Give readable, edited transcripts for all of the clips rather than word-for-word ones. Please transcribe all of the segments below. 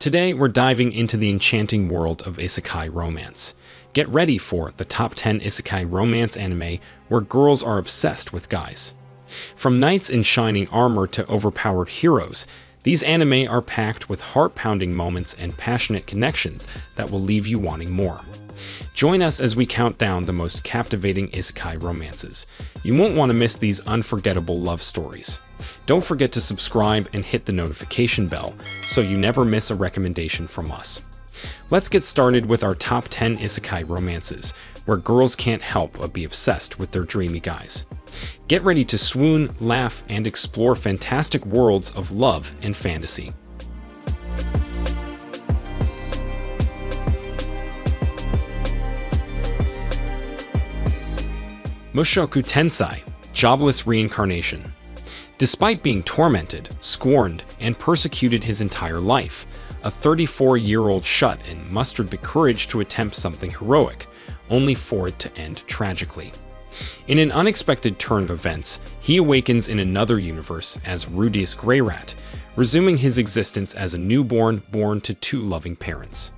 Today, we're diving into the enchanting world of Isekai romance. Get ready for the top 10 Isekai romance anime where girls are obsessed with guys. From knights in shining armor to overpowered heroes, these anime are packed with heart-pounding moments and passionate connections that will leave you wanting more. Join us as we count down the most captivating Isekai romances. You won't want to miss these unforgettable love stories. Don't forget to subscribe and hit the notification bell so you never miss a recommendation from us. Let's get started with our top 10 Isekai romances, where girls can't help but be obsessed with their dreamy guys. Get ready to swoon, laugh, and explore fantastic worlds of love and fantasy. Mushoku Kensai, Jobless Reincarnation. Despite being tormented, scorned, and persecuted his entire life, a 34-year-old shut-in mustered the courage to attempt something heroic, only for it to end tragically. In an unexpected turn of events, he awakens in another universe as Rudeus Greyrat, resuming his existence as a newborn born to two loving parents.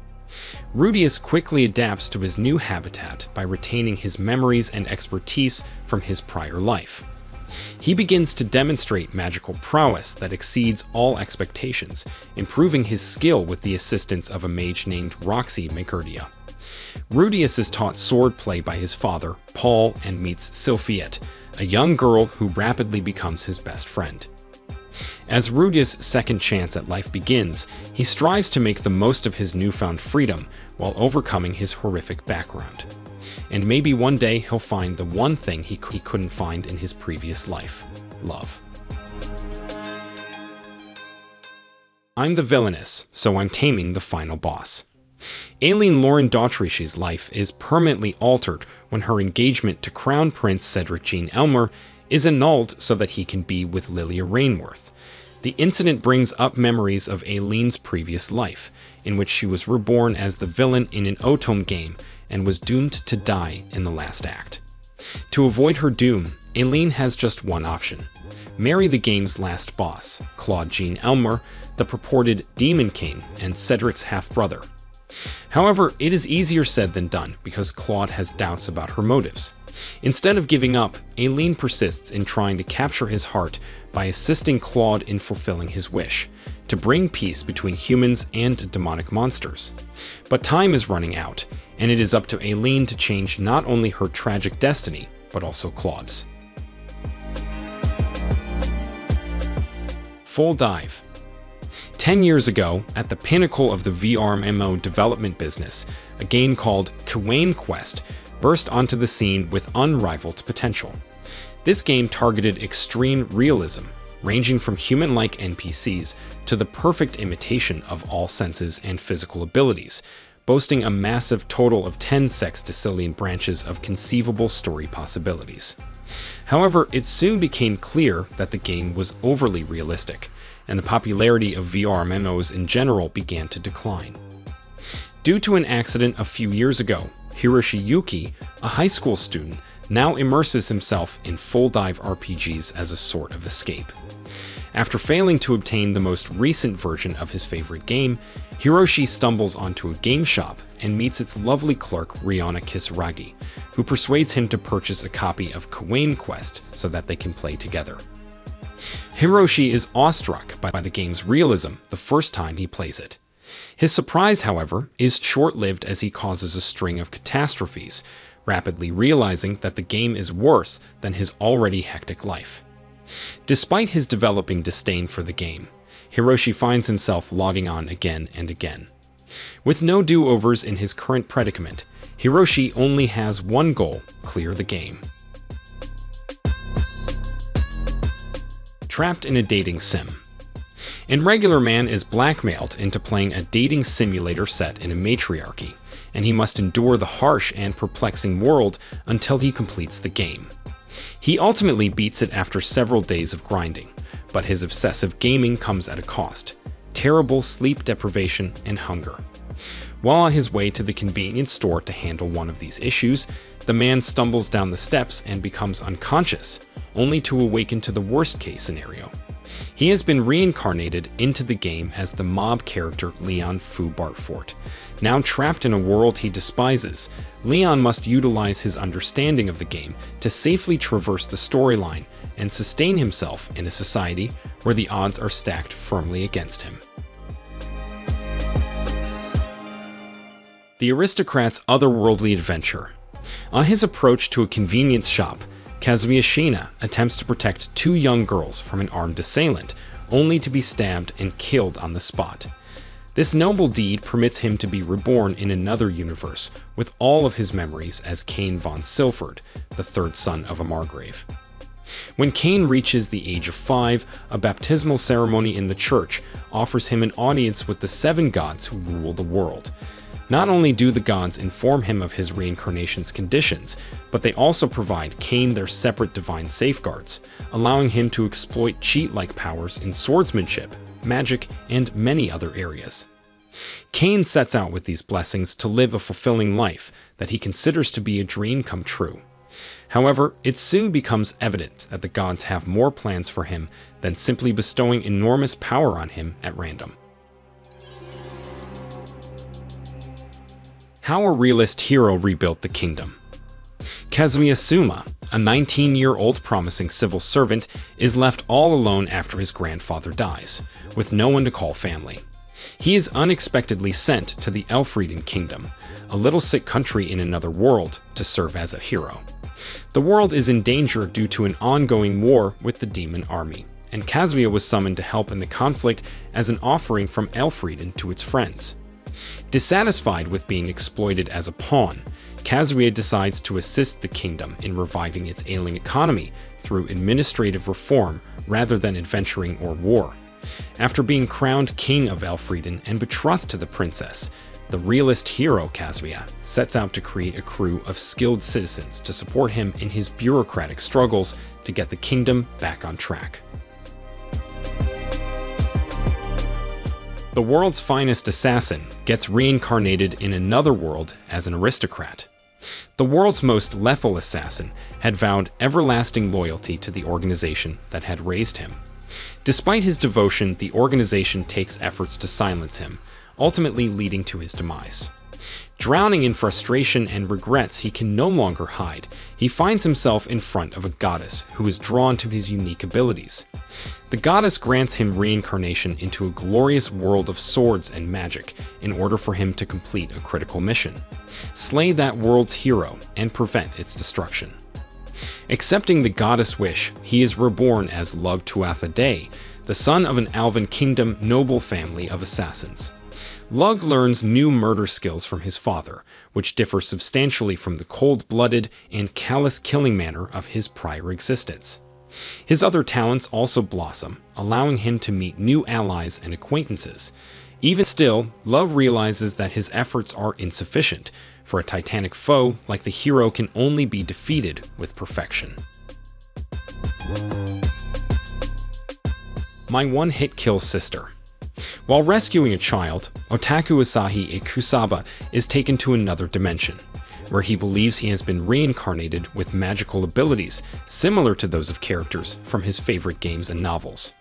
Rudeus quickly adapts to his new habitat by retaining his memories and expertise from his prior life. He begins to demonstrate magical prowess that exceeds all expectations, improving his skill with the assistance of a mage named Roxy Makerdia. Rudeus is taught swordplay by his father, Paul, and meets Sylphiette, a young girl who rapidly becomes his best friend. As Rudeus' second chance at life begins, he strives to make the most of his newfound freedom while overcoming his horrific background. And maybe one day he'll find the one thing he couldn't find in his previous life: love. I'm the Villainess, so I'm taming the final boss. Aileen Lauren Daughtry's life is permanently altered when her engagement to Crown Prince Cedric Jean Elmer is annulled so that he can be with Lilia Rainworth. The incident brings up memories of Aileen's previous life, in which she was reborn as the villain in an Otome game and was doomed to die in the last act. To avoid her doom, Aileen has just one option: marry the game's last boss, Claude Jean Elmer, the purported Demon King and Cedric's half-brother. However, it is easier said than done because Claude has doubts about her motives. Instead of giving up, Aileen persists in trying to capture his heart by assisting Claude in fulfilling his wish, to bring peace between humans and demonic monsters. But time is running out, and it is up to Aileen to change not only her tragic destiny, but also Claude's. Full Dive. 10 years ago, at the pinnacle of the VR MMO development business, a game called Kawain Quest burst onto the scene with unrivaled potential. This game targeted extreme realism, ranging from human-like NPCs to the perfect imitation of all senses and physical abilities, boasting a massive total of 10 sextillion branches of conceivable story possibilities. However, it soon became clear that the game was overly realistic, and the popularity of VR MMOs in general began to decline. Due to an accident a few years ago, Hiroshi Yuki, a high school student, now immerses himself in full dive RPGs as a sort of escape. After failing to obtain the most recent version of his favorite game, Hiroshi stumbles onto a game shop and meets its lovely clerk Rihanna Kisaragi, who persuades him to purchase a copy of Kawain Quest so that they can play together. Hiroshi is awestruck by the game's realism the first time he plays it. His surprise, however, is short-lived as he causes a string of catastrophes, rapidly realizing that the game is worse than his already hectic life. Despite his developing disdain for the game, Hiroshi finds himself logging on again and again. With no do-overs in his current predicament, Hiroshi only has one goal: clear the game. Trapped in a dating sim. An regular man is blackmailed into playing a dating simulator set in a matriarchy, and he must endure the harsh and perplexing world until he completes the game. He ultimately beats it after several days of grinding, but his obsessive gaming comes at a cost: terrible sleep deprivation and hunger. While on his way to the convenience store to handle one of these issues, the man stumbles down the steps and becomes unconscious, only to awaken to the worst-case scenario. He has been reincarnated into the game as the mob character Leon Fu Bartfort. Now trapped in a world he despises, Leon must utilize his understanding of the game to safely traverse the storyline and sustain himself in a society where the odds are stacked firmly against him. The Aristocrat's Otherworldly adventure. On his approach to a convenience shop, Kazuya Shina attempts to protect two young girls from an armed assailant, only to be stabbed and killed on the spot. This noble deed permits him to be reborn in another universe, with all of his memories as Cain von Silford, the third son of a Margrave. When Cain reaches the age of 5, a baptismal ceremony in the church offers him an audience with the 7 gods who rule the world. Not only do the gods inform him of his reincarnation's conditions, but they also provide Cain their separate divine safeguards, allowing him to exploit cheat-like powers in swordsmanship, magic, and many other areas. Cain sets out with these blessings to live a fulfilling life that he considers to be a dream come true. However, it soon becomes evident that the gods have more plans for him than simply bestowing enormous power on him at random. How a realist hero rebuilt the kingdom. Kazuya Suma, a 19-year-old promising civil servant, is left all alone after his grandfather dies, with no one to call family. He is unexpectedly sent to the Elfrieden Kingdom, a little sick country in another world, to serve as a hero. The world is in danger due to an ongoing war with the demon army, and Kazuya was summoned to help in the conflict as an offering from Elfrieden to its friends. Dissatisfied with being exploited as a pawn, Kazuya decides to assist the kingdom in reviving its ailing economy through administrative reform rather than adventuring or war. After being crowned king of Elfrieden and betrothed to the princess, the realist hero Kazuya sets out to create a crew of skilled citizens to support him in his bureaucratic struggles to get the kingdom back on track. The world's finest assassin gets reincarnated in another world as an aristocrat. The world's most lethal assassin had vowed everlasting loyalty to the organization that had raised him. Despite his devotion, the organization takes efforts to silence him, ultimately leading to his demise. Drowning in frustration and regrets he can no longer hide, he finds himself in front of a goddess who is drawn to his unique abilities. The goddess grants him reincarnation into a glorious world of swords and magic in order for him to complete a critical mission: slay that world's hero and prevent its destruction. Accepting the goddess' wish, he is reborn as Lug Tuatha Dé, the son of an Alvan Kingdom noble family of assassins. Lug learns new murder skills from his father, which differ substantially from the cold-blooded and callous killing manner of his prior existence. His other talents also blossom, allowing him to meet new allies and acquaintances. Even still, Lug realizes that his efforts are insufficient, for a titanic foe like the hero can only be defeated with perfection. My one-hit kill sister. While rescuing a child, Otaku Asahi Kusaba is taken to another dimension, where he believes he has been reincarnated with magical abilities similar to those of characters from his favorite games and novels.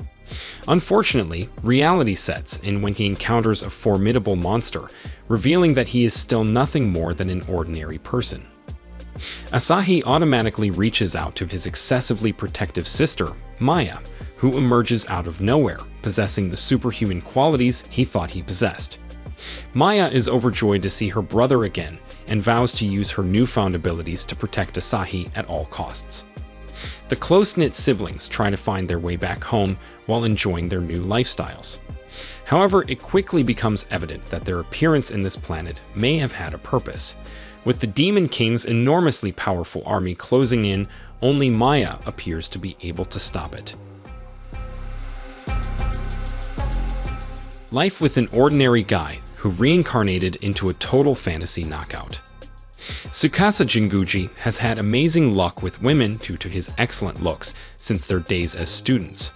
Unfortunately, reality sets in when he encounters a formidable monster, revealing that he is still nothing more than an ordinary person. Asahi automatically reaches out to his excessively protective sister, Maya, who emerges out of nowhere, possessing the superhuman qualities he thought he possessed. Maya is overjoyed to see her brother again and vows to use her newfound abilities to protect Asahi at all costs. The close-knit siblings try to find their way back home while enjoying their new lifestyles. However, it quickly becomes evident that their appearance in this planet may have had a purpose. With the Demon King's enormously powerful army closing in, only Maya appears to be able to stop it. Life with an ordinary guy who reincarnated into a total fantasy knockout. Sukasa Jinguji has had amazing luck with women due to his excellent looks since their days as students.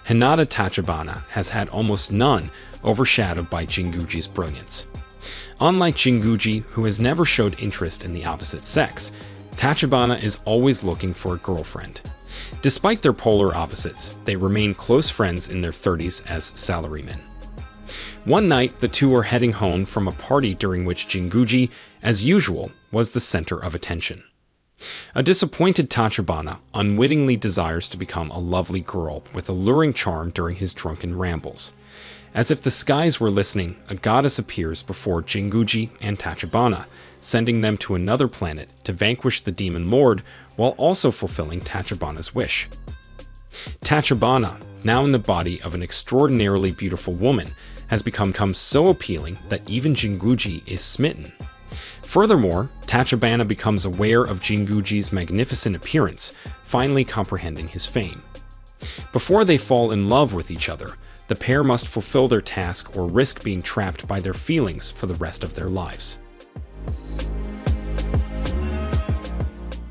Hinata Tachibana has had almost none, overshadowed by Jinguji's brilliance. Unlike Jinguji, who has never showed interest in the opposite sex, Tachibana is always looking for a girlfriend. Despite their polar opposites, they remain close friends in their 30s as salarymen. One night, the two are heading home from a party during which Jinguji, as usual, was the center of attention. A disappointed Tachibana unwittingly desires to become a lovely girl with alluring charm during his drunken rambles. As if the skies were listening, a goddess appears before Jinguji and Tachibana, sending them to another planet to vanquish the demon lord while also fulfilling Tachibana's wish. Tachibana, now in the body of an extraordinarily beautiful woman, has become so appealing that even Jinguji is smitten. Furthermore, Tachibana becomes aware of Jinguji's magnificent appearance, finally comprehending his fame. Before they fall in love with each other, the pair must fulfill their task or risk being trapped by their feelings for the rest of their lives.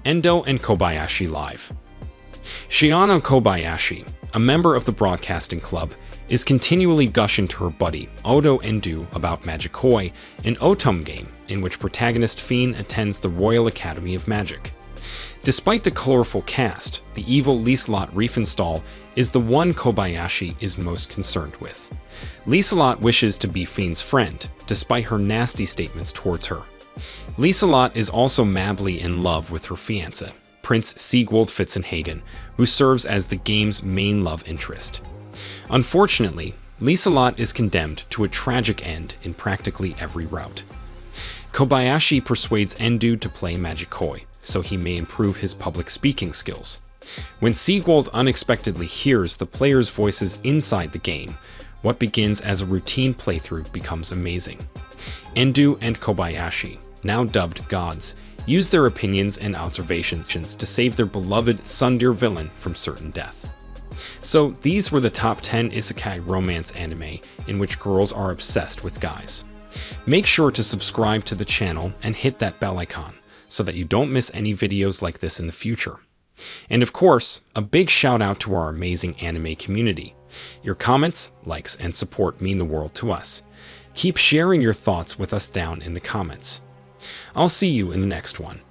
Endo and Kobayashi Live. Shiano Kobayashi, a member of the broadcasting club, is continually gushing to her buddy Odo Endo about Magikoi, an Otum game in which protagonist Fiend attends the Royal Academy of Magic. Despite the colorful cast, the evil Lieselot Riefenstahl is the one Kobayashi is most concerned with. Lieselot wishes to be Fiend's friend, despite her nasty statements towards her. Lieselot is also madly in love with her fiancé, Prince Sigwald Fitzenhagen, who serves as the game's main love interest. Unfortunately, Lieselot is condemned to a tragic end in practically every route. Kobayashi persuades Endo to play Magikoi, so he may improve his public speaking skills. When Sigwald unexpectedly hears the players' voices inside the game, what begins as a routine playthrough becomes amazing. Endo and Kobayashi, now dubbed gods, use their opinions and observations to save their beloved tsundere villain from certain death. So these were the top 10 isekai romance anime in which girls are obsessed with guys. Make sure to subscribe to the channel and hit that bell icon so that you don't miss any videos like this in the future. And of course, a big shout out to our amazing anime community. Your comments, likes, and support mean the world to us. Keep sharing your thoughts with us down in the comments. I'll see you in the next one.